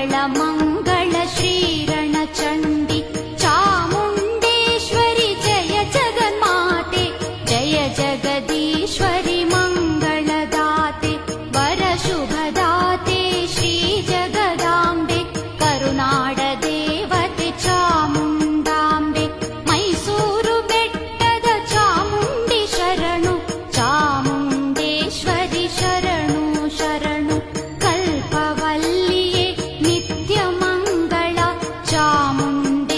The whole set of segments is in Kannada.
ಮಂಗಳ ಶ್ರೀರಣಚಂಡಿ ಚಾಮುಂಡೇಶ್ವರಿ ಜಯ ಜಗನ್ಮಾತೆ ಜಯ ಜಗದೀಶ್ವರಿ ಮಂಗಳದಾತೆ ವರ ಶುಭದಾತೆ ಶ್ರೀ ಜಗದಾಂಬೆ ಕರುನಾಡ ದೇವತೆ ಚಾಮುಂಡಾಂಬೆ ಮೈಸೂರು ಬೆಟ್ಟದ ಚಾಮುಂಡಿ ಶರಣು ಚಾಮುಂಡೇಶ್ವರಿ ಶರಣು ಶರಣು ಕಲ್ಪವಲ್ಲಿಯೇ ನಿತ್ಯ ಮಂಗಳ ಚಾಮುಂಡೇಶ್ವರಿ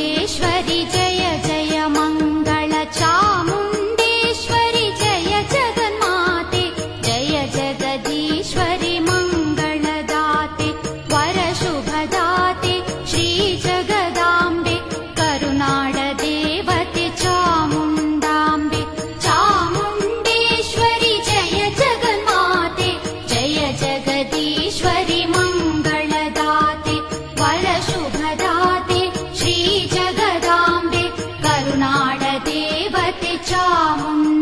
ಜಯ ಜಯ ಮಂಗಳ ಚಾಮುಂಡೇಶ್ವರಿ ಜಯ ಜಗನ್ಮಾತೆ ಜಯ ಜಗದೀಶ್ವರಿ ಮಂಗಳದಾತೆ ವರ ಶುಭದಾತೆ ಶ್ರೀ ಜಗದಾಂಬೆ ಕರುನಾಡ ದೇವತೆ ಚಾಮುಂಡಾಂಬೆ ಚಾಮುಂಡೇಶ್ವರಿ ಜಯ ಜಗನ್ಮಾತೆ ಜಯ ಜಗದೀಶ್ವರಿ ಮಂಗಳದಾತೆ ವರ ಶುಭದಾತೆ ಶ್ರೀ ಜಗದಾಂಬೆ ಕರುನಾಡ ದೇವತೆ ಚಾಮುಂಡ